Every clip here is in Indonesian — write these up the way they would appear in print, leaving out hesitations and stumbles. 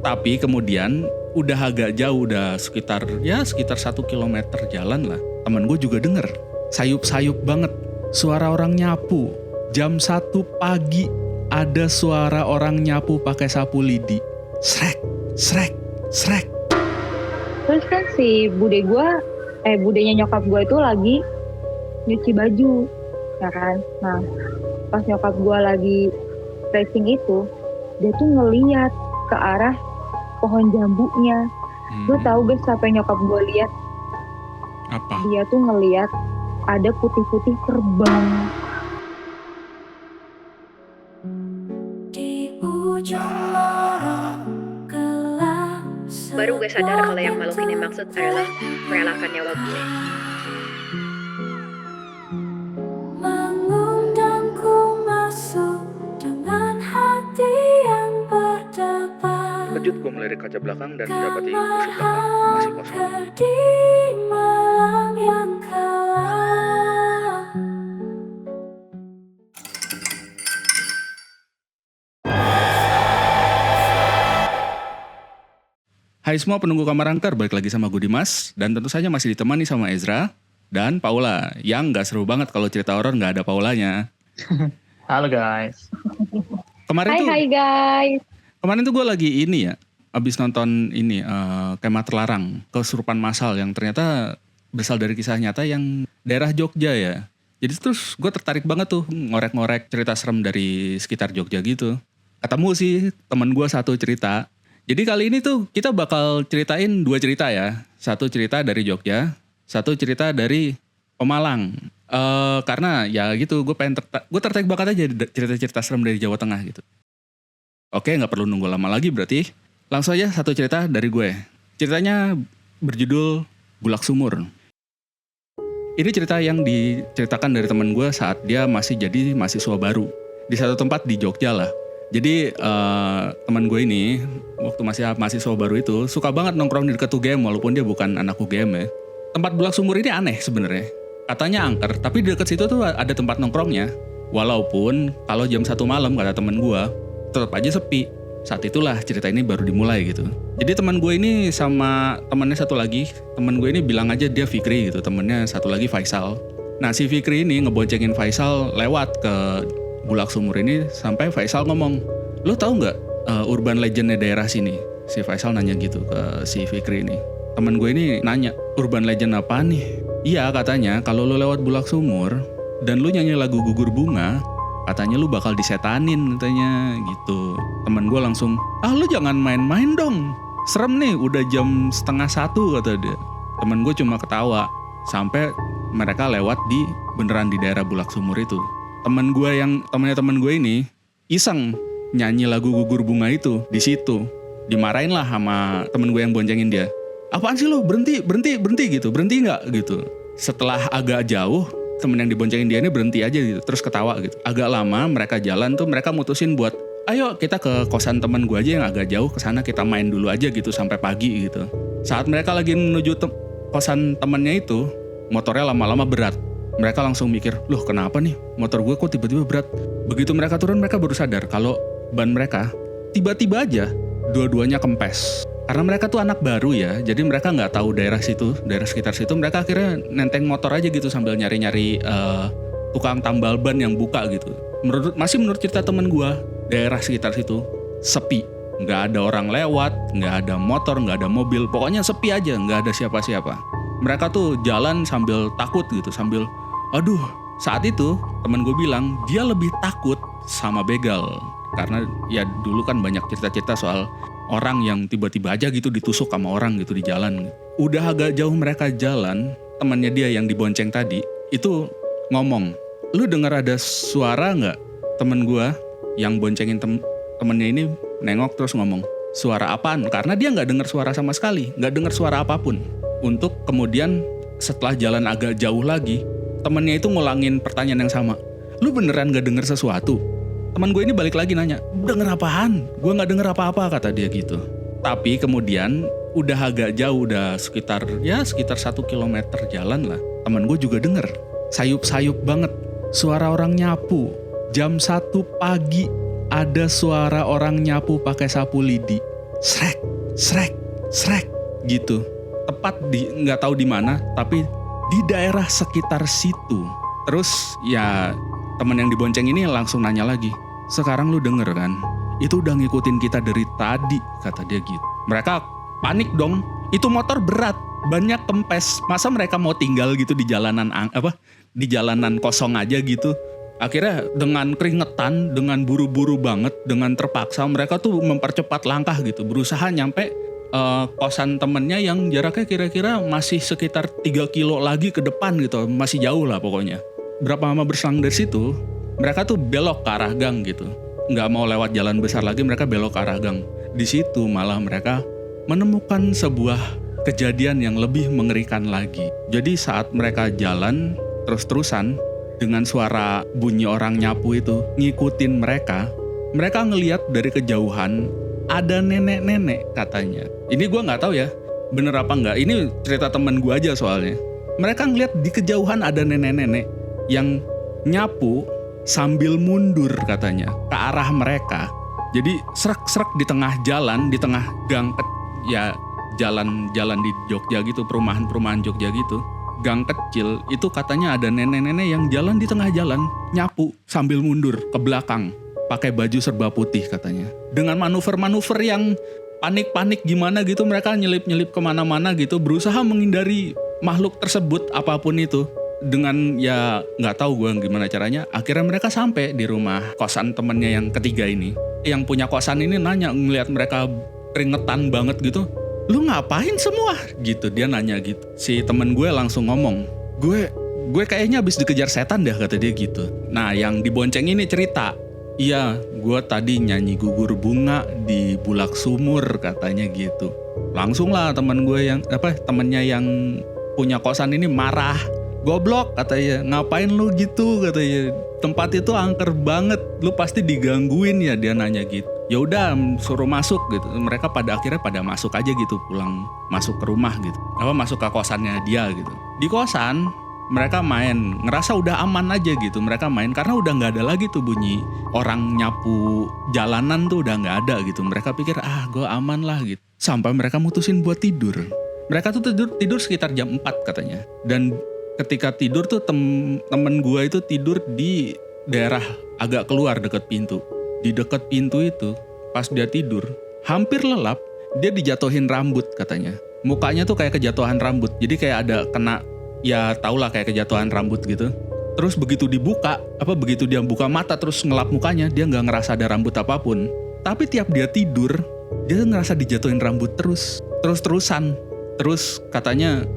Tapi kemudian udah agak jauh, udah sekitar 1 kilometer jalan lah. Temen gue juga denger, sayup-sayup banget, suara orang nyapu. Jam 1 pagi ada suara orang nyapu pakai sapu lidi. Srek, srek, srek. Terus kan si budenya nyokap gue itu lagi nyuci baju, ya kan. Nah, pas nyokap gue lagi pressing itu, dia tuh ngeliat ke arah pohon jambunya. Lu tahu guys, apa yang nyokap gue lihat? Apa? Dia tuh ngeliat ada putih-putih terbang. Baru gue sadar kalau yang makhluk ini maksud adalah merelakan nyawa gue. Mengundangku masuk dengan hati yang berdebar. Terkejut gue melirik kaca belakang dan mendapati kursi belakang masih kosong. Di malam yang kelam. Hai semua penunggu kamar angker, balik lagi sama gue Dimas. Dan tentu saja masih ditemani sama Ezra dan Paula. Yang gak seru banget kalau cerita horor gak ada Paulanya. Halo guys. Hai guys. Kemarin tuh gue lagi abis nonton Kemah Terlarang, Kesurupan Massal yang ternyata berasal dari kisah nyata yang daerah Jogja ya. Jadi terus gue tertarik banget tuh ngorek-ngorek cerita serem dari sekitar Jogja gitu. Ketemu sih temen gue satu cerita. Jadi kali ini tuh kita bakal ceritain 2 cerita ya. Satu cerita dari Jogja, satu cerita dari Pemalang. Karena ya gitu, gue tertarik banget aja cerita-cerita serem dari Jawa Tengah gitu. Oke, gak perlu nunggu lama lagi berarti. Langsung aja satu cerita dari gue. Ceritanya berjudul Bulak Sumur. Ini cerita yang diceritakan dari teman gue saat dia masih jadi mahasiswa baru. Di satu tempat di Jogja lah. Jadi teman gue ini waktu masih mahasiswa baru itu suka banget nongkrong di dekat UGM walaupun dia bukan anak UGM ya. Tempat Bulak Sumur ini aneh sebenarnya. Katanya angker, tapi di dekat situ tuh ada tempat nongkrongnya. Walaupun kalau jam 1 malam kata teman gue tetap aja sepi. Saat itulah cerita ini baru dimulai gitu. Jadi teman gue ini sama temannya satu lagi, teman gue ini bilang aja dia Fikri gitu, temannya satu lagi Faisal. Nah si Fikri ini ngeboncengin Faisal lewat ke Bulak Sumur ini sampai Faisal ngomong, "Lu tahu nggak urban legendnya daerah sini?" Si Faisal nanya gitu ke si Fikri ini. Temen gue ini nanya, "Urban legend apa nih?" "Iya katanya kalau lu lewat Bulak Sumur dan lu nyanyi lagu Gugur Bunga, katanya lu bakal disetanin," katanya gitu. Temen gue langsung, "Ah lu jangan main-main dong, serem nih udah jam 12:30," kata dia. Temen gue cuma ketawa sampai mereka lewat beneran di daerah Bulak Sumur itu. Temennya temen gue ini iseng nyanyi lagu Gugur Bunga itu di situ. Dimarahin lah sama temen gue yang boncengin dia. "Apaan sih lo? Berhenti gitu. Berhenti nggak?" gitu. Setelah agak jauh, temen yang diboncengin dia ini berhenti aja gitu, terus ketawa gitu. Agak lama mereka jalan tuh, mereka mutusin buat, "Ayo kita ke kosan temen gue aja yang agak jauh, kesana kita main dulu aja gitu sampai pagi gitu." Saat mereka lagi menuju kosan temennya itu, motornya lama-lama berat. Mereka langsung mikir, "Loh kenapa nih motor gue kok tiba-tiba berat?" Begitu mereka turun, mereka baru sadar kalau ban mereka tiba-tiba aja dua-duanya kempes. Karena mereka tuh anak baru ya, jadi mereka nggak tahu daerah sekitar situ. Mereka akhirnya nenteng motor aja gitu sambil nyari-nyari tukang tambal ban yang buka gitu. Menurut cerita temen gue, daerah sekitar situ sepi, nggak ada orang lewat, nggak ada motor, nggak ada mobil, pokoknya sepi aja, nggak ada siapa-siapa. Mereka tuh jalan sambil takut gitu, sambil aduh. Saat itu temen gue bilang dia lebih takut sama begal. Karena ya dulu kan banyak cerita-cerita soal orang yang tiba-tiba aja gitu ditusuk sama orang gitu di jalan. Udah agak jauh mereka jalan, temannya dia yang dibonceng tadi itu ngomong, "Lu dengar ada suara gak?" Temen gue yang boncengin temennya ini nengok terus ngomong, "Suara apaan?" Karena dia gak dengar suara sama sekali, gak dengar suara apapun. Untuk kemudian setelah jalan agak jauh lagi, temennya itu ngulangin pertanyaan yang sama, "Lu beneran gak denger sesuatu?" Teman gue ini balik lagi nanya, "Denger apaan? Gue gak denger apa-apa," kata dia gitu. Tapi kemudian udah agak jauh, udah sekitar 1 kilometer jalan lah. Teman gue juga denger, sayup-sayup banget, suara orang nyapu. Jam 1 pagi ada suara orang nyapu pakai sapu lidi. srek, srek, srek gitu. Tepat di nggak tahu di mana, tapi di daerah sekitar situ. Terus ya teman yang dibonceng ini langsung nanya lagi, sekarang lu denger kan? Itu udah ngikutin kita dari tadi, kata dia gitu. Mereka panik dong. Itu motor berat, banyak kempes. Masa mereka mau tinggal gitu di jalanan di jalanan kosong aja gitu. Akhirnya dengan keringetan, dengan buru-buru banget, dengan terpaksa mereka tuh mempercepat langkah gitu, berusaha nyampe kosan temennya yang jaraknya kira-kira masih sekitar 3 kilo lagi ke depan gitu, masih jauh lah pokoknya. Berapa lama berselang dari situ, mereka tuh belok ke arah gang gitu. Nggak mau lewat jalan besar lagi, mereka belok ke arah gang. Di situ malah mereka menemukan sebuah kejadian yang lebih mengerikan lagi. Jadi saat mereka jalan terus-terusan dengan suara bunyi orang nyapu itu ngikutin mereka ngelihat dari kejauhan ada nenek-nenek katanya. Ini gue nggak tahu ya bener apa nggak. Ini cerita teman gue aja soalnya. Mereka ngelihat di kejauhan ada nenek-nenek yang nyapu sambil mundur katanya ke arah mereka. Jadi serak-serak di tengah jalan, di tengah gang ya jalan-jalan di Jogja gitu, perumahan-perumahan Jogja gitu. Gang kecil itu katanya ada nenek-nenek yang jalan di tengah jalan, nyapu sambil mundur ke belakang, pakai baju serba putih katanya. Dengan manuver-manuver yang panik-panik gimana gitu, mereka nyelip-nyelip kemana-mana gitu, berusaha menghindari makhluk tersebut apapun itu. Dengan ya nggak tahu gue gimana caranya, akhirnya mereka sampai di rumah kosan temennya yang ketiga ini. Yang punya kosan ini nanya, ngelihat mereka keringetan banget gitu, lu ngapain semua? Gitu, dia nanya gitu. Si temen gue langsung ngomong, gue kayaknya habis dikejar setan dah, kata dia gitu. Nah yang dibonceng ini cerita, iya gue tadi nyanyi gugur bunga di Bulak Sumur, katanya gitu. Langsung lah temen gue yang temennya yang punya kosan ini marah. Goblok katanya, ngapain lu gitu katanya, tempat itu angker banget, lu pasti digangguin ya, dia nanya gitu. Ya udah suruh masuk gitu. Mereka pada akhirnya pada masuk aja gitu, pulang masuk ke rumah gitu. Masuk ke kosannya dia gitu. Di kosan mereka main, ngerasa udah aman aja gitu. Mereka main karena udah nggak ada lagi tuh bunyi orang nyapu jalanan tuh udah nggak ada gitu. Mereka pikir gue aman lah gitu. Sampai mereka mutusin buat tidur. Mereka tuh tidur sekitar jam 4 katanya. Dan ketika tidur tuh temen gue itu tidur di daerah agak keluar deket pintu. Di deket pintu itu pas dia tidur hampir lelap, dia dijatuhin rambut katanya. Mukanya tuh kayak kejatuhan rambut. Jadi kayak ada kena, ya tau lah kayak kejatuhan rambut gitu. Terus begitu dibuka, begitu dia buka mata terus ngelap mukanya, dia nggak ngerasa ada rambut apapun. Tapi tiap dia tidur, dia ngerasa dijatuhin rambut terus-terusan. Terus katanya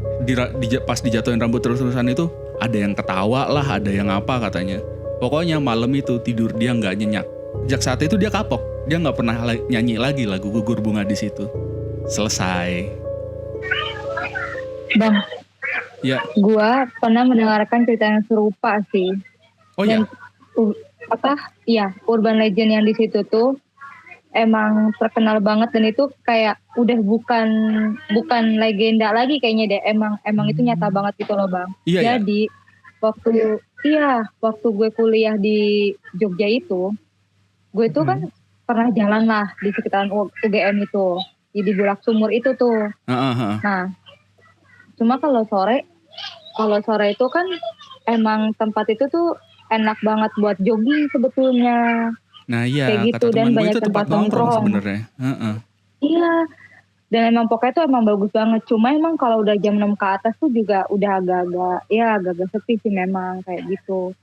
pas dijatuhin rambut terus-terusan itu ada yang ketawa lah, ada yang apa katanya. Pokoknya malam itu tidur dia nggak nyenyak. Sejak saat itu dia kapok, dia nggak pernah nyanyi lagi lagu Gugur Bunga di situ. Selesai. Bang, ya. Gua pernah mendengarkan cerita yang serupa sih. Oh ya. Iya, urban legend yang di situ tuh emang terkenal banget, dan itu kayak udah bukan legenda lagi kayaknya deh. Emang itu nyata banget gitu loh, Bang. Iya, jadi waktu gue kuliah di Jogja itu, gue tuh kan pernah jalan lah di sekitaran UGM itu, di Bulak Sumur itu tuh. Nah, cuma kalau sore itu kan emang tempat itu tuh enak banget buat jogging sebetulnya. Nah iya, kayak gitu, kata dan temen gue banyak itu tempat nongkrong sebenarnya. Iya, dan emang pokoknya tuh emang bagus banget. Cuma emang kalau udah jam 6 ke atas tuh juga udah agak-agak sepi sih memang kayak gitu.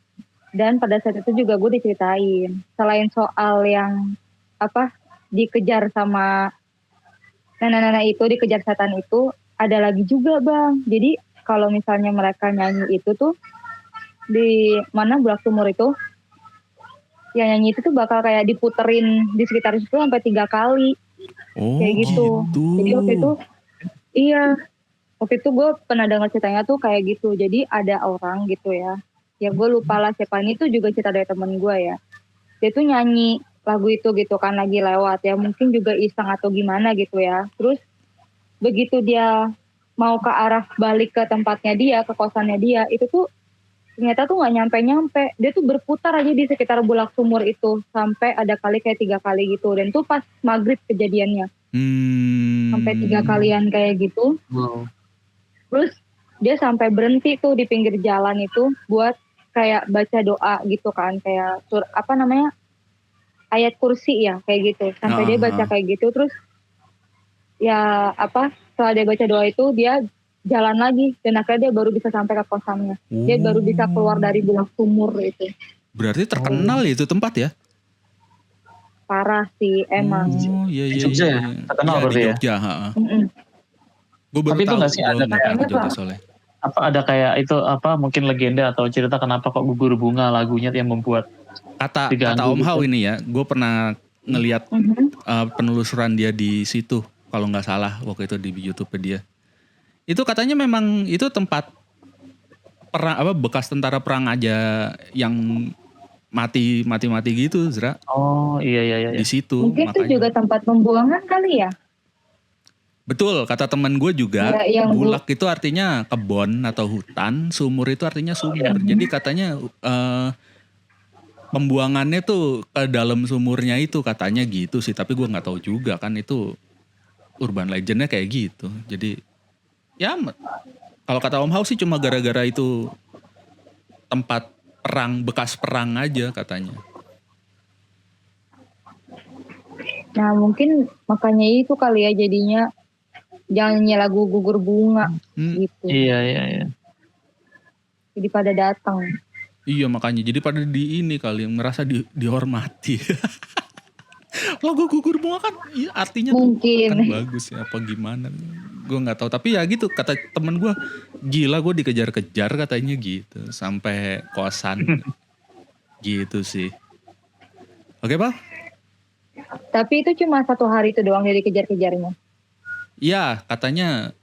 Dan pada saat itu juga gue diceritain, selain soal yang dikejar sama nenek-nenek itu, dikejar setan itu, ada lagi juga, Bang. Jadi kalau misalnya mereka nyanyi itu tuh di mana Bulak Sumur itu, yang nyanyi itu tuh bakal kayak diputerin di sekitar situ sampai 3 kali. Kayak gitu. Jadi waktu itu gue pernah dengar ceritanya tuh kayak gitu. Jadi ada orang gitu ya gue lupa lah siapa, ini tuh juga cerita dari temen gue ya. Dia tuh nyanyi lagu itu gitu kan, lagi lewat ya, mungkin juga iseng atau gimana gitu ya. Terus begitu dia mau ke arah balik ke tempatnya dia, ke kosannya dia, itu tuh ternyata tuh gak nyampe-nyampe. Dia tuh berputar aja di sekitar Bulak Sumur itu sampai ada kali kayak 3 kali gitu. Dan tuh pas maghrib kejadiannya. Sampai 3 kalian kayak gitu. Wow. Terus dia sampai berhenti tuh di pinggir jalan itu buat kayak baca doa gitu kan, kayak ayat kursi ya kayak gitu. Sampai dia baca kayak gitu, terus ya setelah dia baca doa itu dia jalan lagi dan akhirnya dia baru bisa sampai ke kosannya. Dia baru bisa keluar dari Bulak Sumur itu. Berarti terkenal ya itu tempat ya? Parah sih emang. Oh iya. Di Jogja ya? Terkenal Iya, berarti di ya? Jogja. Gue baru Tapi itu tahu. nggak sih ada kayak ke Jogja soalnya. Apa ada kayak itu mungkin legenda atau cerita kenapa kok Gugur Bunga lagunya yang membuat Kata diganggu Om Hao gitu? ini ya, gue pernah ngelihat penelusuran dia di situ, kalau nggak salah waktu itu di YouTube dia. Itu katanya memang itu tempat perang bekas tentara perang aja yang mati gitu, Zra. Oh iya. Di situ. Mungkin itu makanya. juga tempat pembuangan kali ya. Betul, kata teman gue juga, Ya, yang Bulak itu artinya kebon atau hutan, sumur itu artinya sumur. Jadi katanya pembuangannya tuh ke dalam sumurnya itu katanya gitu sih, tapi gue nggak tahu juga kan itu urban legendnya kayak gitu. Jadi ya kalau kata Om Hao sih cuma gara-gara itu tempat perang, bekas perang aja katanya. Nah mungkin makanya itu kali ya jadinya jangan nyanyi lagu Gugur Bunga gitu. Iya. Jadi pada datang. Iya makanya jadi pada di ini kali yang merasa dihormati. Lagu Gugur Bunga kan artinya Mungkin. kan bagus ya apa gimana. Gue gak tahu tapi ya gitu kata temen gue, gila gue dikejar-kejar katanya gitu sampai kosan. Gitu sih. Oke Pak? Tapi itu cuma 1 hari itu doang dia dikejar-kejarnya. Iya katanya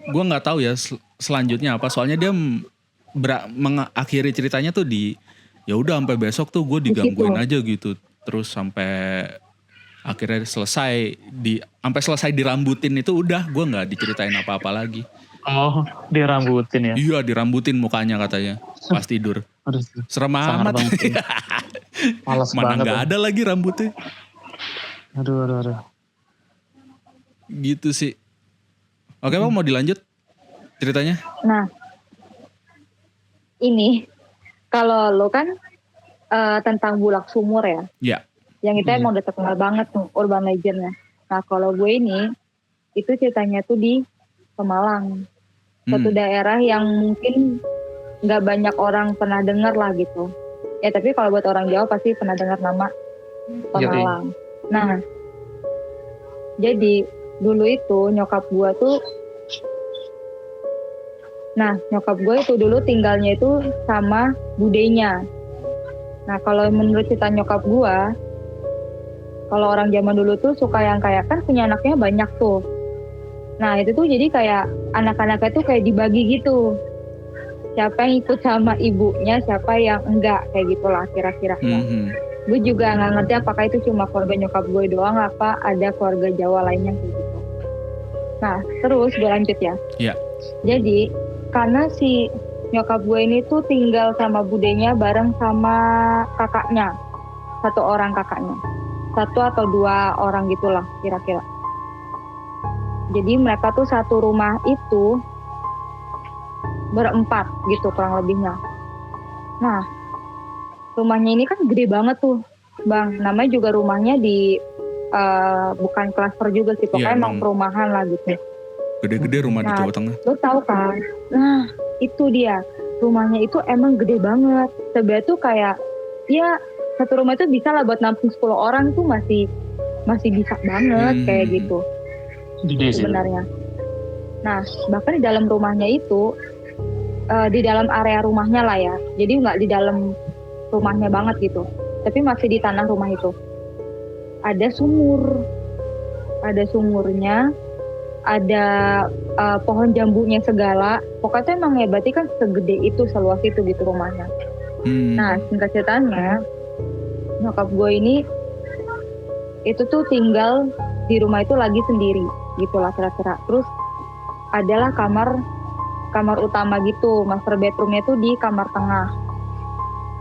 gue gak tahu ya selanjutnya apa, soalnya dia mengakhiri ceritanya tuh di ya udah sampai besok tuh gue digangguin aja gitu terus sampai akhirnya sampai selesai dirambutin itu udah gue nggak diceritain apa-apa lagi. Oh dirambutin ya? Iya dirambutin mukanya katanya pas tidur. Aduh, serem amat. Males mana banget nggak ada lagi rambutnya. Aduh. Gitu sih. Oke Bang, mau dilanjut ceritanya? Nah ini kalau lo kan tentang Bulak Sumur ya. Iya. Yang itu emang udah terkenal banget tuh urban legendnya. Nah kalau gue ini itu ceritanya tuh di Pemalang, suatu daerah yang mungkin nggak banyak orang pernah dengar lah gitu. Ya tapi kalau buat orang Jawa pasti pernah dengar nama Pemalang. Nah jadi dulu itu nyokap gue itu dulu tinggalnya itu sama budenya. Nah kalau menurut cerita nyokap gue, kalau orang zaman dulu tuh suka yang kayak kan punya anaknya banyak tuh. Nah itu tuh jadi kayak anak-anaknya tuh kayak dibagi gitu. Siapa yang ikut sama ibunya, siapa yang enggak, kayak gitulah kira-kira. Gue juga nggak ngerti apakah itu cuma keluarga nyokap gue doang, apa ada keluarga Jawa lainnya kayak gitu. Nah terus gue lanjut ya. Iya. Jadi karena si nyokap gue ini tuh tinggal sama budenya bareng sama kakaknya. 1 orang kakaknya. 1 atau 2 orang gitulah kira-kira. Jadi mereka tuh satu rumah itu berempat gitu kurang lebihnya. Nah rumahnya ini kan gede banget tuh Bang. Namanya juga rumahnya di bukan klaster juga sih. Pokoknya emang perumahan lah gitu. Gede-gede rumah di Jawa Tengah. Lo tahu kan? Nah itu dia. Rumahnya itu emang gede banget. Sebenarnya tuh kayak ya satu rumah itu bisa lah buat nampung 10 orang tuh masih bisa banget kayak gitu. Sebenarnya. Nah bahkan di dalam rumahnya itu di dalam area rumahnya lah ya. Jadi nggak di dalam rumahnya banget gitu. Tapi masih di tanah rumah itu. Ada sumur. Ada sumurnya. Ada pohon jambunya segala. Pokoknya emang ya berarti kan segede itu, seluas itu gitu rumahnya. Nah singkat ceritanya nyokap gue ini itu tuh tinggal di rumah itu lagi sendiri gitulah kira-kira. Terus adalah kamar utama gitu, master bedroomnya tuh di kamar tengah,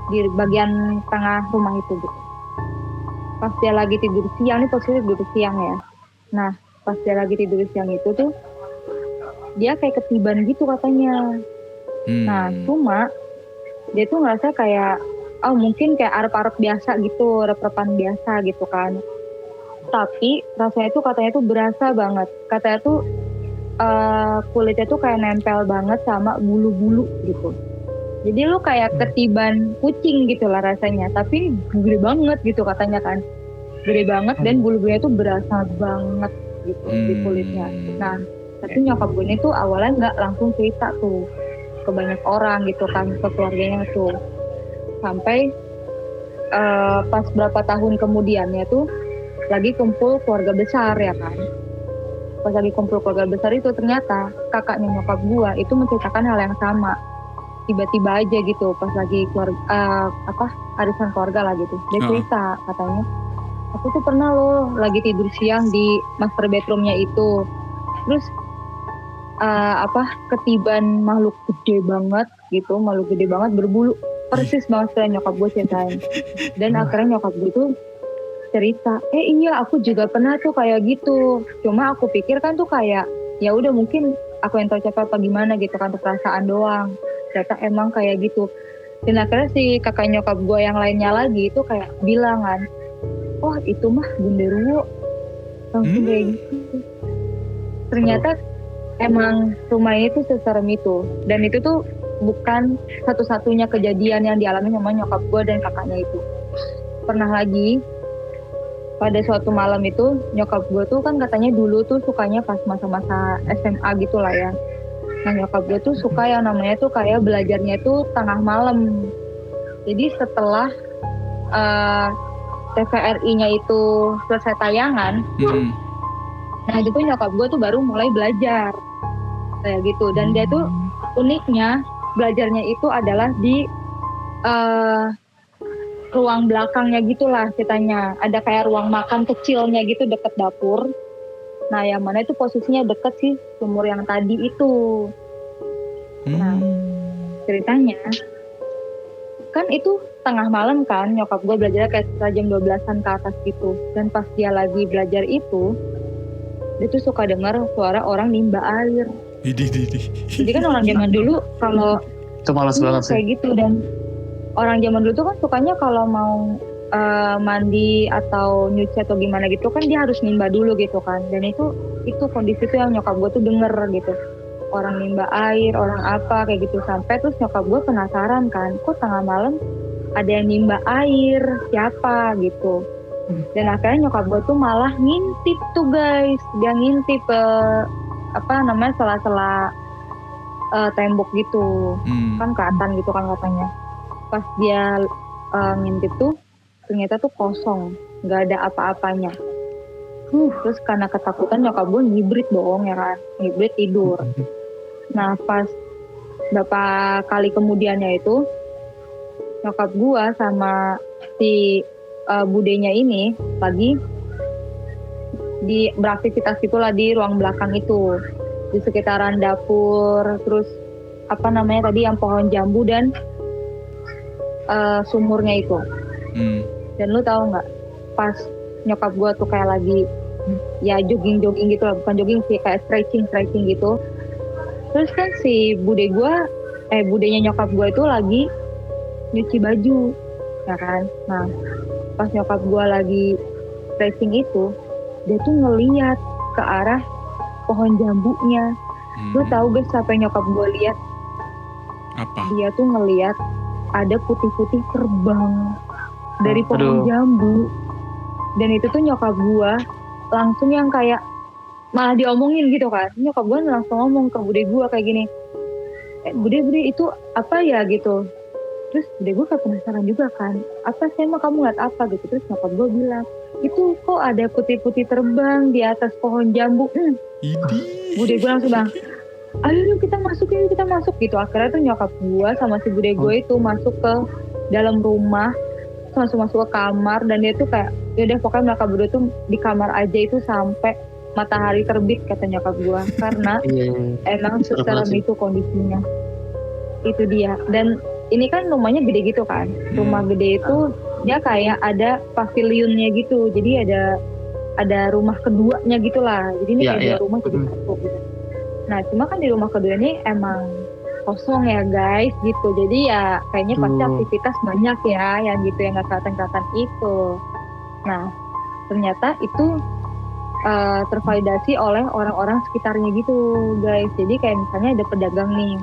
di bagian tengah rumah itu gitu. Pas dia lagi tidur siang, ini posisi tidur siang ya. Nah pas dia lagi tidur siang itu tuh dia kayak ketiban gitu katanya. Nah cuma dia tuh ngerasa kayak oh mungkin kayak arep-arep biasa gitu, rep-repan biasa gitu kan. Tapi rasanya tuh katanya tuh berasa banget. Katanya tuh kulitnya tuh kayak nempel banget sama bulu-bulu gitu. Jadi lu kayak ketiban kucing gitu lah rasanya. Tapi gede banget gitu katanya kan. Gede banget dan bulu-bulunya tuh berasa banget gitu di kulitnya. Nah tapi nyokap gue ini tuh awalnya nggak langsung cerita tuh ke banyak orang gitu kan, ke keluarganya tuh. Sampai pas berapa tahun kemudiannya tuh lagi kumpul keluarga besar ya kan. Pas lagi kumpul keluarga besar itu ternyata kakaknya nyokap gua itu menceritakan hal yang sama. Tiba-tiba aja gitu pas lagi arisan keluarga lah gitu. Dia cerita katanya, aku tuh pernah loh lagi tidur siang di master bedroomnya itu. Terus ketiban makhluk gede banget gitu, makhluk gede banget berbulu persis banget kayak nyokap gue ceritain. Dan akhirnya nyokap gue tuh cerita, iya aku juga pernah tuh kayak gitu. Cuma aku pikir kan tuh kayak ya udah mungkin aku yang tercapai apa gimana gitu kan, tuh perasaan doang. Ternyata emang kayak gitu. Dan akhirnya si kakak nyokap gue yang lainnya lagi itu kayak bilang kan, oh itu mah genderuwo. Langsung kayak gitu. Ternyata emang rumah ini tuh seserem itu. Dan itu tuh bukan satu-satunya kejadian yang dialami sama nyokap gue dan kakaknya itu. Pernah lagi pada suatu malam itu nyokap gue tuh kan katanya dulu tuh sukanya pas masa-masa SMA gitu lah ya. Nah nyokap gue tuh suka yang namanya tuh kayak belajarnya tuh tengah malam. Jadi setelah TVRI-nya itu selesai tayangan, nah itu tuh nyokap gue tuh baru mulai belajar kayak gitu. Dan dia tuh uniknya belajarnya itu adalah di ruang belakangnya gitulah ceritanya. Ada kayak ruang makan kecilnya gitu deket dapur. Nah yang mana itu posisinya deket sih sumur yang tadi itu. Nah ceritanya kan itu tengah malam kan, nyokap gue belajar kayak sekitar jam 12-an ke atas gitu. Dan pas dia lagi belajar itu, dia tuh suka dengar suara orang nimba air. Jadi kan orang zaman dulu kalau Itu malas banget sih. kayak gitu. Dan orang zaman dulu tuh kan sukanya kalau mau mandi atau nyuci atau gimana gitu kan dia harus nimba dulu gitu kan. Dan itu kondisi tuh yang nyokap gue tuh denger gitu. Orang nimba air, orang apa kayak gitu. Sampai terus nyokap gue penasaran kan, kok tengah malam ada yang nimba air, siapa gitu. Dan akhirnya nyokap gue tuh malah ngintip tuh guys. Dia ngintip sela-sela tembok gitu. Kan kelihatan gitu kan katanya. Pas dia ngintip tuh ternyata tuh kosong, nggak ada apa-apanya. Terus karena ketakutan nyokap gue ngibrit dong ya kan, ngibrit tidur. Nah pas beberapa kali kemudiannya itu nyokap gue sama si budenya ini lagi beraktivitas gitulah di ruang belakang itu, di sekitaran dapur, terus tadi yang pohon jambu dan sumurnya itu. Dan lu tahu nggak, pas nyokap gue tuh kayak lagi ya jogging gitu lah, bukan jogging sih, kayak stretching gitu. Terus kan si budenya nyokap gue itu lagi nyuci baju ya kan. Nah pas nyokap gue lagi stretching itu, dia tuh ngeliat ke arah pohon jambunya. Lu tahu guys siapa yang nyokap gue lihat? Apa? Dia tuh ngeliat ada putih-putih terbang dari pohon jambu. Dan itu tuh nyokap gue langsung yang kayak malah diomongin gitu kan. Nyokap gue langsung ngomong ke bude gue kayak gini, bude itu apa ya gitu. Terus bude gue kayak penasaran juga kan, apa sih emang kamu ngeliat apa gitu. Terus nyokap gue bilang, itu kok ada putih-putih terbang di atas pohon jambu. Bude gue langsung bilang, ayo yuk kita masuk gitu. Akhirnya tuh nyokap gue sama si bude gue itu masuk ke dalam rumah, langsung masuk ke kamar. Dan dia tuh kayak yaudah pokoknya mereka berdua tuh di kamar aja itu sampai matahari terbit kata nyokap gue. Karena emang seserem itu kondisinya. Itu dia. Dan ini kan rumahnya gede gitu kan. Rumah gede itu dia kayak ada pavilionnya gitu. Jadi ada ada rumah keduanya gitulah. Jadi ini Iya, kayak iya. dua rumah jadi satu gitu. Nah cuma kan di rumah kedua ini emang kosong ya guys gitu. Jadi ya kayaknya pasti Tuh. aktivitas banyak ya yang gitu yang nggak kelihatan itu. Nah ternyata itu tervalidasi oleh orang-orang sekitarnya gitu guys. Jadi kayak misalnya ada pedagang nih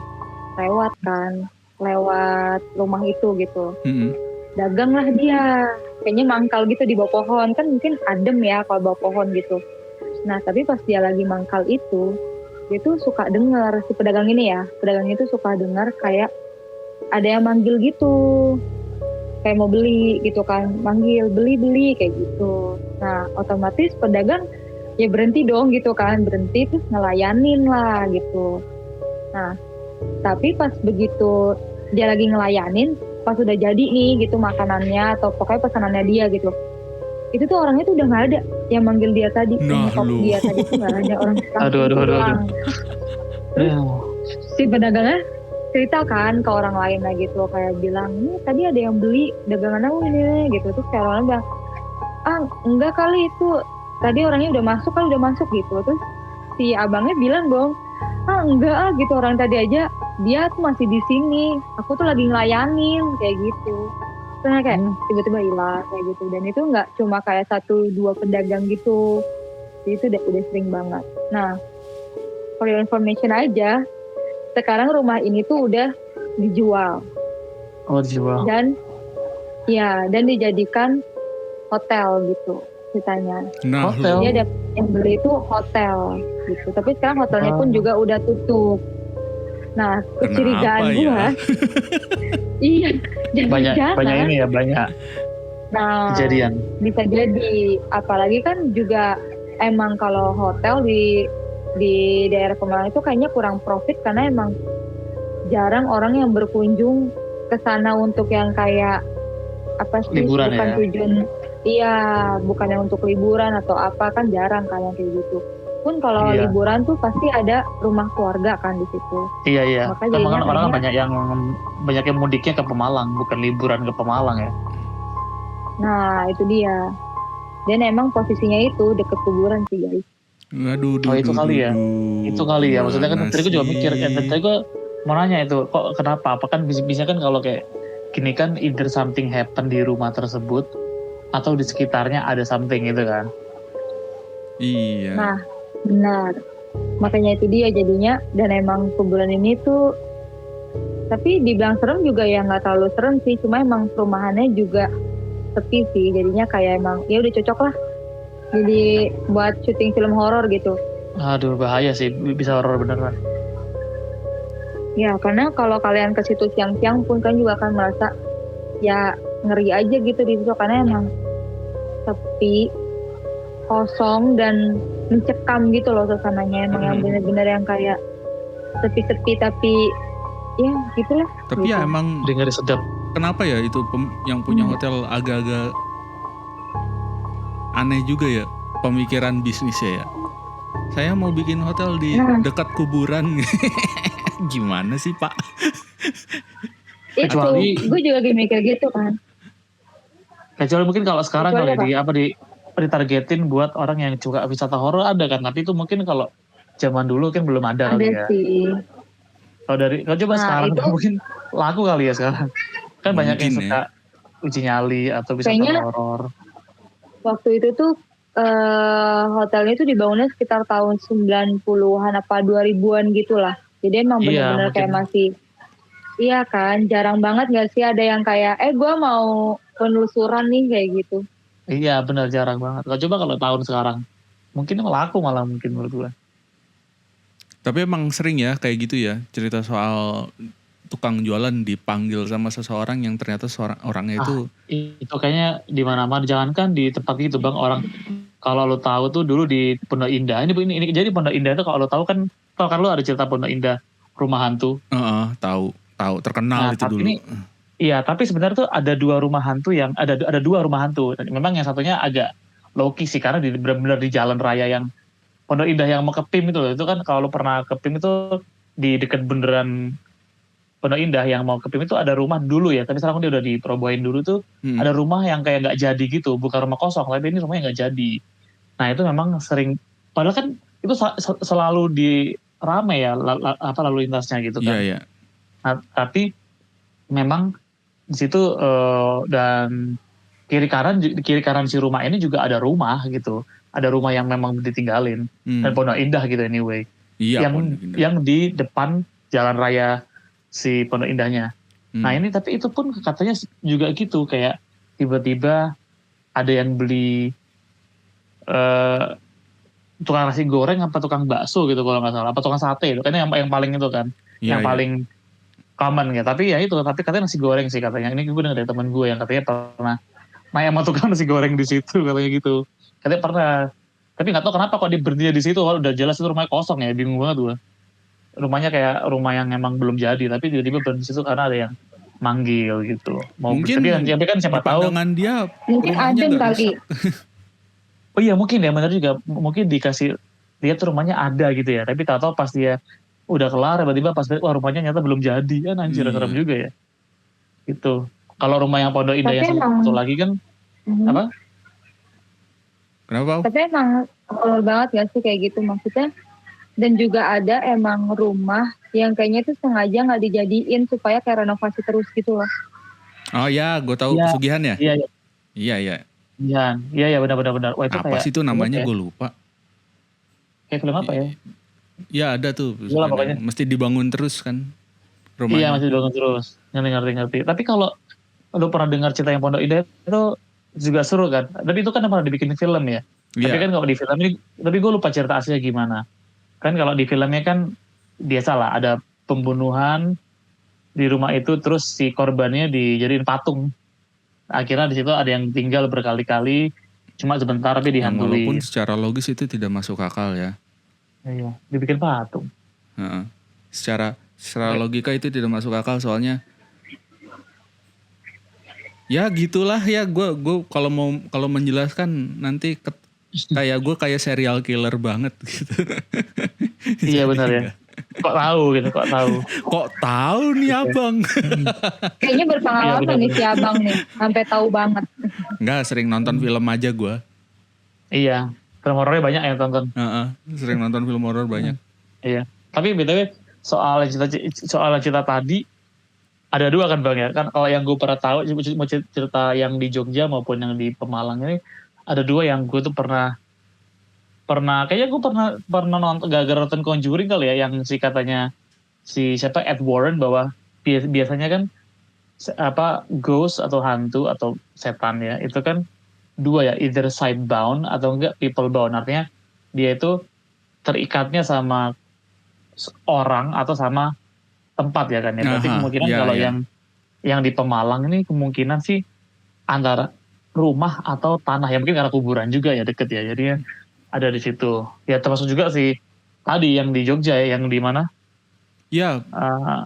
lewat rumah itu gitu. Mm-mm. Dagang lah dia, kayaknya mangkal gitu di bawah pohon, kan mungkin adem ya kalau bawah pohon gitu. Nah tapi pas dia lagi mangkal itu, dia tuh suka dengar si pedagang itu suka dengar kayak ada yang manggil gitu, kayak mau beli gitu kan, manggil beli kayak gitu. Nah otomatis pedagang ya berhenti dong gitu kan, berhenti terus ngelayanin lah gitu. Nah tapi pas begitu dia lagi ngelayanin, pas udah jadi nih gitu makanannya atau pokoknya pesanannya dia gitu, itu tuh orangnya tuh udah nggak ada yang manggil dia tadi, Nah, yang nyokap lu. dia tadi tuh nggak ada orang Aduh. pulang. Terus Ya. si pedagangnya cerita kan ke orang lain lah gitu, kayak bilang ini tadi ada yang beli dagangan aku ini gitu. Terus kayak orang bilang enggak kali itu tadi orangnya udah masuk gitu. Terus si abangnya bilang dong enggak gitu, orang tadi aja dia tuh masih di sini, aku tuh lagi ngelayanin kayak gitu. Terus kayak tiba-tiba hilang kayak gitu. Dan itu nggak cuma kayak 1-2 pedagang gitu, jadi itu udah sering banget. Nah for your information aja, sekarang rumah ini tuh udah dijual Oh dijual. dan dijadikan hotel gitu ceritanya. Nah, Hotel. lu. Dia ada yang beli itu hotel gitu. Tapi sekarang hotelnya pun juga udah tutup. Nah, kecurigaan Kenapa gua, ya? iya, Banyak jangan-jangan. ini ya, banyak Nah, kejadian. bisa jadi. Apalagi kan juga emang kalau hotel di daerah Pemalang itu kayaknya kurang profit karena emang jarang orang yang berkunjung ke sana untuk yang kayak apa sih, Liburan bukan ya? tujuan, iya, bukannya untuk liburan atau apa, kan jarang kan yang kayak gitu. Pun kalau Iya. liburan tuh pasti ada rumah keluarga kan di situ. Iya. Makanya Emang kan jadinya orang kayaknya- banyak yang mudiknya ke Pemalang, bukan liburan ke Pemalang ya. Nah itu dia. Dan emang posisinya itu deket kuburan sih guys. Aduh, Oh, itu kali ya? Itu kali ya, maksudnya kan tadi gue juga mikir, tadi gue mau nanya itu, kok kenapa? Apa kan bisa kan kalau kayak gini kan either something happen di rumah tersebut atau di sekitarnya ada something gitu kan. Iya. Nah benar. Makanya itu dia jadinya. Dan emang kuburan ini tuh, tapi dibilang serem juga ya nggak terlalu serem sih. Cuma emang perumahannya juga sepi sih. Jadinya kayak emang ya udah cocok lah. Jadi buat syuting film horor gitu. Aduh bahaya sih, bisa horor beneran. Ya karena kalau kalian ke situ siang-siang pun kan juga akan merasa ya ngeri aja gitu di situ karena emang sepi, kosong dan mencekam gitu loh suasananya. Emang yang bener-bener yang kayak sepi-sepi tapi ya gitulah. Tapi ya gitu. emang Dengar sedap. kenapa ya itu yang punya hotel agak-agak aneh juga ya pemikiran bisnisnya ya. Saya mau bikin hotel di dekat kuburan. Gimana sih Pak? Itu Kecuali- gue juga lagi mikir gitu kan. Kecuali mungkin kalau sekarang Kecuali kali ditargetin buat orang yang suka wisata horor ada kan, tapi itu mungkin kalau zaman dulu kan belum ada kali Ada ya. sih. Kalau coba Nah, sekarang itu- mungkin laku kali ya sekarang. Kan banyak yang Mungkin suka uji nyali atau wisata Kayaknya- horor. Waktu itu tuh hotelnya tuh dibangunnya sekitar tahun 90-an apa 2000-an gitu lah. Jadi emang Iya, bener-bener kayak mungkin. masih, iya kan, jarang banget gak sih ada yang kayak, gue mau penelusuran nih kayak gitu. Iya benar, jarang banget. Kalau tahun sekarang mungkin laku malah mungkin menurut gue. Tapi emang sering ya kayak gitu ya cerita soal tukang jualan dipanggil sama seseorang yang ternyata orangnya itu Itu kayaknya di mana-mana, jangankan di tempat gitu bang, orang kalau lo tahu tuh dulu di Pondok Indah ini jadi Pondok Indah itu kalau lo tahu kan lo ada cerita Pondok Indah rumah hantu. tahu terkenal Nah, itu tapi dulu. ini- Iya, tapi sebenarnya tuh ada dua rumah hantu ada dua rumah hantu. Memang yang satunya agak low key sih karena benar-benar di jalan raya yang Pondok Indah yang mau ke PIM itu loh. Itu kan kalau lo pernah ke PIM itu di dekat bundaran Pondok Indah yang mau ke PIM itu ada rumah dulu ya. Tapi sekarang dia udah diperobohin dulu tuh. Ada rumah yang kayak nggak jadi gitu, bukan rumah kosong, tapi ini rumahnya nggak jadi. Nah itu memang sering, padahal kan itu selalu rame ya lalu lintasnya gitu Iya, kan. iya. Nah, tapi memang di situ dan kiri kanan si rumah ini juga ada rumah gitu. Ada rumah yang memang ditinggalin dan Pondok Indah gitu anyway. Iya, yang Pondok Indah. yang di depan jalan raya si Pondok Indahnya. Nah Hmm. ini tapi itu pun katanya juga gitu, kayak tiba-tiba ada yang beli tukang nasi goreng apa tukang bakso gitu kalau nggak salah, apa tukang sate itu kan yang paling itu kan, Iya, yang iya. paling common ya. Tapi ya itu, tapi katanya nasi goreng sih katanya. Ini gue dengar dari teman gue yang katanya pernah main sama tukang nasi goreng di situ katanya gitu. Katanya pernah. Tapi nggak tahu kenapa kok dia berhenti di situ. Udah jelas itu rumahnya kosong ya, bingung banget gue. Rumahnya kayak rumah yang emang belum jadi, tapi tiba-tiba berhenti di situ karena ada yang manggil gitu. Mungkin tapi kan siapa di tahu. pandangan dia Mungkin rumahnya adem nggak kali. rusak. Oh iya mungkin ya, benar juga. Mungkin dikasih dia tuh rumahnya ada gitu ya. Tapi tahu-tahu pas dia udah kelar, tiba-tiba pas wah rumahnya nyata belum jadi kan, anjir Iya. serem juga ya. Gitu. Kalau rumah yang Pondok Indah Tapi yang emang- satu lagi kan Mhm. apa? Kenapa, Pau? Tapi emang horor banget gak sih kayak gitu maksudnya. Dan juga ada emang rumah yang kayaknya itu sengaja nggak dijadiin supaya kayak renovasi terus gitu loh. Oh ya, gue tahu Iya. pesugihan ya. Iya, iya. Iya, iya. Iya benar. Wah itu Apa kayak sih itu namanya? kayak, Gue lupa. kayak film apa ya? Ya ada tuh. Itulah pokoknya. Mesti dibangun terus kan Iya rumahnya. masih dibangun terus. Ngerti. Tapi kalau lu pernah dengar cerita yang Pondok Indah itu juga seru kan. Tapi itu kan pernah dibikin film ya. Tapi Iya. kan kalau di film ini, tapi gue lupa cerita aslinya gimana. Kan kalau di filmnya kan biasalah ada pembunuhan di rumah itu, terus si korbannya dijadiin patung. Akhirnya di situ ada yang tinggal berkali-kali, cuma sebentar tapi Yang walaupun dihantui. secara logis itu tidak masuk akal ya. Iya, dibikin patung. Heeh. Secara logika itu tidak masuk akal soalnya. Ya gitulah ya, gue kalau menjelaskan nanti kayak gue kayak serial killer banget gitu. Iya benar ya. Kok tahu gitu, kok tahu. Kok tahu nih abang? Kayaknya berpengalaman Iya, nih si abang nih, sampai tahu banget. Enggak, sering nonton film aja gue. Iya, film horornya banyak yang tonton. Sering nonton film horor banyak. Iya. Tapi btw soal cerita tadi ada dua kan bang ya. Kan kalau yang gue pernah tahu mau cerita yang di Jogja maupun yang di Pemalang ini, ada dua yang gue tuh pernah kayaknya gue pernah nonton gara-gara nonton Conjuring kali ya, yang katanya si siapa Ed Warren bahwa biasanya kan apa ghost atau hantu atau setan ya itu kan dua ya, either side bound atau enggak people bound, artinya dia itu terikatnya sama orang atau sama tempat ya kan ya. Berarti Aha, kemungkinan iya, kalau iya. yang di Pemalang ini kemungkinan sih antara rumah atau tanah ya, mungkin karena kuburan juga ya deket ya, jadi ada di situ ya. Termasuk juga sih tadi yang di Jogja ya, yang di mana Ya,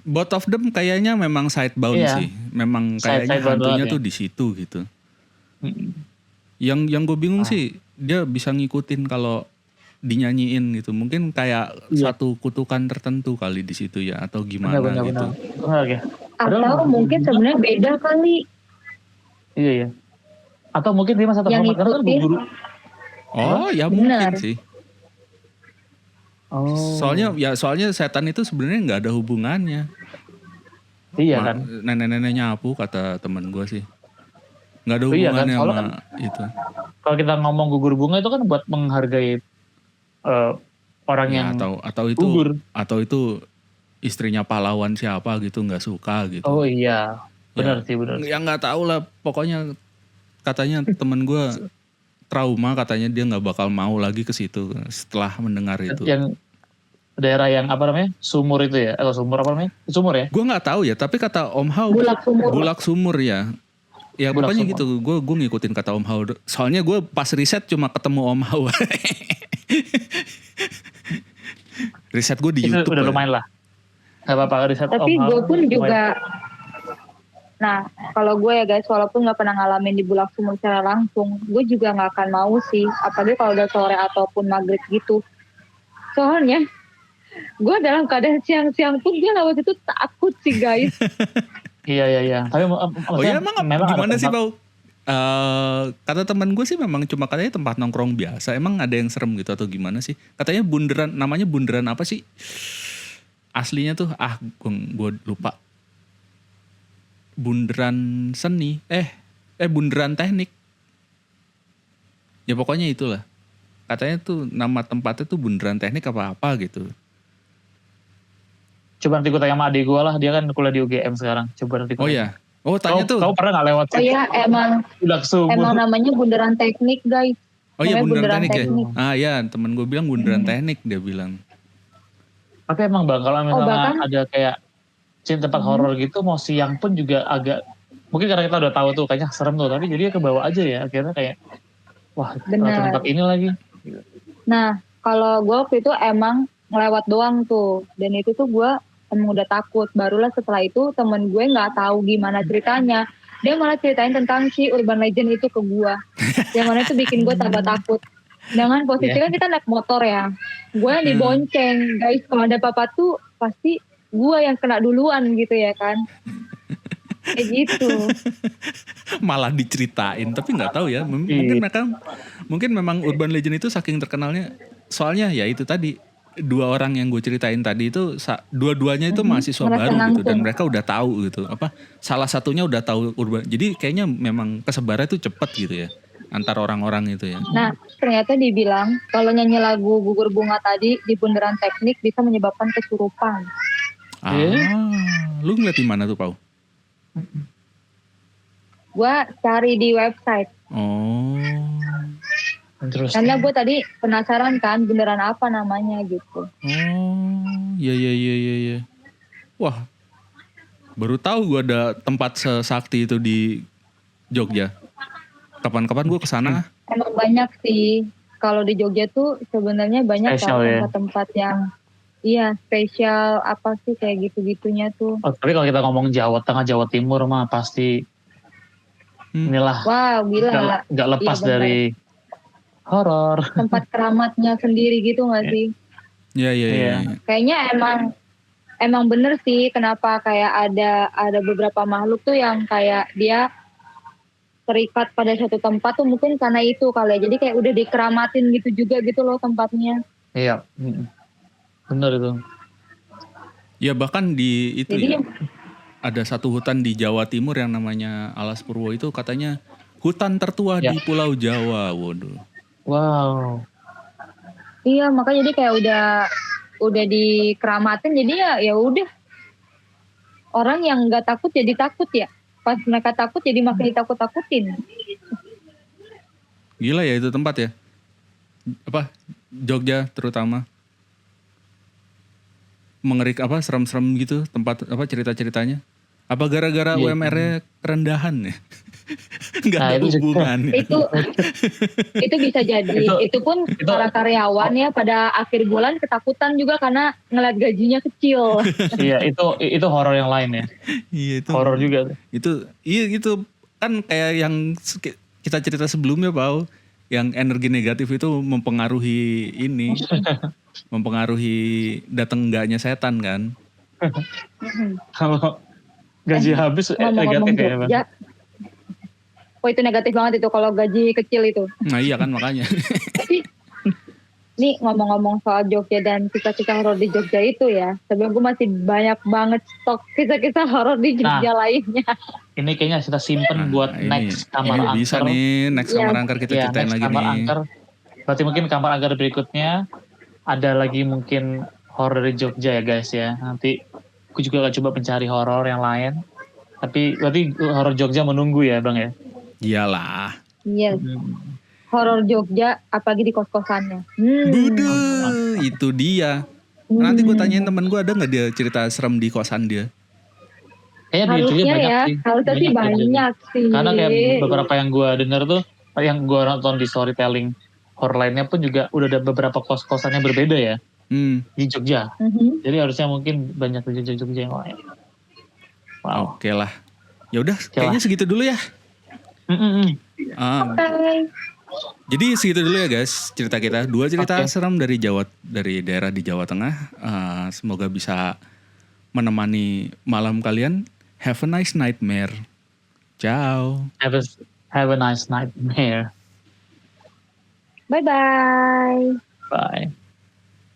both of them kayaknya memang side bound Iya. sih. Memang kayaknya Side bound hantunya banget tuh di situ gitu. mm, Yang gue bingung sih, dia bisa ngikutin kalau dinyanyiin gitu. Mungkin kayak Iya. satu kutukan tertentu kali di situ ya, atau gimana benar gitu. benar ya. Padahal Atau mungkin sebenarnya beda kali Iya. Atau mungkin dia satu yang format karena kan ngikutin. guru. Oh, ya Benar. mungkin sih. Oh. Soalnya setan itu sebenarnya nggak ada hubungannya. iya kan. Nenek-nenek nyapu kata temen gue sih. Nggak ada Oh iya kan, hubungannya soalnya sama itu. Kalau kita ngomong gugur bunga itu kan buat menghargai orang Ya, yang atau itu gugur. atau itu istrinya pahlawan siapa gitu nggak suka gitu. Oh iya, benar Ya. sih benar. Ya nggak tahu lah, pokoknya katanya temen gue trauma, katanya dia nggak bakal mau lagi ke situ setelah mendengar itu. Yang daerah yang apa namanya? Sumur itu ya? Atau sumur apa namanya? Sumur ya? Gue nggak tahu ya, tapi kata Om Hao Bulak sumur. ya. Ya Bulak pokoknya sumur. gitu, gue ngikutin kata Om Hao. Soalnya gue pas riset cuma ketemu Om Hao. Riset gue di Itu YouTube. udah ya. lumayan lah. Gak apa-apa riset Tapi Om gue Hao, pun lumayan. juga, nah kalau gue ya guys, walaupun nggak pernah ngalamin di Bulak Sumur secara langsung, gue juga nggak akan mau sih, apalagi kalau udah sore ataupun maghrib gitu. Soalnya gue dalam keadaan siang-siang pun gue lewat itu takut sih guys. Iya. Tapi Oh ya emang gimana sih Bau? Kata teman gue sih memang cuma katanya tempat nongkrong biasa. Emang ada yang serem gitu atau gimana sih? Katanya bundaran, namanya bundaran apa sih? Aslinya tuh gue lupa. Bundaran seni. Bundaran teknik. Ya pokoknya itulah. Katanya tuh nama tempatnya tuh bundaran teknik apa-apa gitu. Coba nanti gue tanya sama adik gue lah, dia kan kuliah di UGM sekarang. Coba nanti gue Oh tanya. ya. Oh tanya tuh. Kau pernah gak lewat Oh iya, emang sumur? namanya bundaran teknik, guys. Oh iya Namanya bundaran teknik ya. Ya temen gue bilang bundaran teknik dia bilang. Tapi emang bang, kalau misalnya bahkan ada kayak tempat horor gitu, mau siang pun juga agak, mungkin karena kita udah tahu tuh kayaknya serem tuh, tapi jadi ke bawah aja ya, akhirnya kayak, wah Bener. tempat ini lagi. Nah, kalau gue waktu itu emang ngelewat doang tuh. Dan itu tuh gue emang udah takut. Barulah setelah itu temen gue gak tahu gimana ceritanya. Dia malah ceritain tentang si urban legend itu ke gue. Yang mana itu bikin gue tambah takut. Dengan posisi kan kita naik motor ya. Gue yang dibonceng. Guys, kalau ada apa-apa tuh pasti gue yang kena duluan gitu ya kan. Kayak gitu. Malah diceritain tapi nggak tahu ya. Mungkin memang urban legend itu saking terkenalnya. Soalnya ya itu tadi 2 orang yang gue ceritain tadi itu dua-duanya itu mahasiswa baru gitu dan mereka udah tahu gitu. Salah satunya udah tahu urban. Jadi kayaknya memang kesebarannya itu cepet gitu ya antar orang-orang itu ya. Nah, ternyata dibilang kalau nyanyi lagu Gugur Bunga tadi di bundaran teknik bisa menyebabkan kesurupan. Lu ngeliat di mana tuh, Pau? Gue cari di website. Oh. Terus Karena gue tadi penasaran kan beneran apa namanya gitu. Oh, iya. Wah, baru tahu gue ada tempat sesakti itu di Jogja. Kapan-kapan gue kesana. Emang banyak sih. Kalau di Jogja tuh sebenarnya banyak Spesial ya? tempat-tempat yang spesial apa sih kayak gitu-gitunya tuh. tapi kalau kita ngomong Jawa Tengah, Jawa Timur mah pasti inilah Wow, gila. nggak lepas Iya, bener. dari horor. Tempat keramatnya sendiri gitu gak sih? Iya. Kayaknya emang bener sih kenapa kayak ada beberapa makhluk tuh yang kayak dia terikat pada suatu tempat tuh mungkin karena itu kali ya. Jadi kayak udah dikeramatin gitu juga gitu loh tempatnya. Iya, bener itu. Ya bahkan di itu Jadi ya. Ada satu hutan di Jawa Timur yang namanya Alas Purwo itu katanya hutan tertua di Pulau Jawa. Waduh. Wow. iya makanya jadi kayak udah dikeramatin jadi ya udah. Orang yang nggak takut jadi takut ya. Pas mereka takut jadi makin ditakut-takutin. Gila ya itu tempat ya. Jogja terutama. Mengerikan serem-serem gitu tempat cerita-ceritanya. Apa gara-gara UMR-nya kerendahan ya? Nggak ada hubungannya. Itu bisa jadi. Itu pun para karyawan ya pada akhir bulan ketakutan juga karena ngeliat gajinya kecil. Iya, itu horor yang lain ya. Iya itu. Horor juga. Itu kan kayak yang kita cerita sebelumnya, Pau. Yang energi negatif itu mempengaruhi ini. mempengaruhi datang enggaknya setan kan. Kalau gaji habis negatif ya, Bang. Oh itu negatif banget itu kalau gaji kecil itu. Nah iya kan makanya. Tapi nih ngomong-ngomong soal Jogja dan kisah-kisah horor di Jogja itu ya. Sebelum gue masih banyak banget stok kisah-kisah horor di Jogja lainnya. Ini kayaknya kita simpen buat next kamar angker. Bisa nih next kamar angker kita ceritain lagi kamar nih. Angker. Berarti mungkin kamar angker berikutnya ada lagi mungkin horor di Jogja ya guys ya. Nanti aku juga akan coba mencari horor yang lain. Tapi berarti horor Jogja menunggu ya Bang ya? Iyalah. Iya. Horor Jogja apalagi di kos-kosannya. Buduh, itu dia. Nanti gue tanyain temen gue ada gak dia cerita serem di kosan dia. Kayaknya di Jogja banyak ya, sih. Harusnya sih banyak sih. Karena kayak beberapa yang gue denger tuh, yang gue nonton di storytelling horror lainnya pun juga udah ada beberapa kos-kosan yang berbeda ya. Di Jogja. Jadi harusnya mungkin banyak di Jogja yang lain. Wow. Oke lah. Ya udah, kayaknya segitu dulu ya. Jadi segitu dulu ya guys cerita kita. 2 cerita serem dari daerah di Jawa Tengah. Semoga bisa menemani malam kalian. Have a nice nightmare. Ciao. Have a nice nightmare. Bye bye. Bye.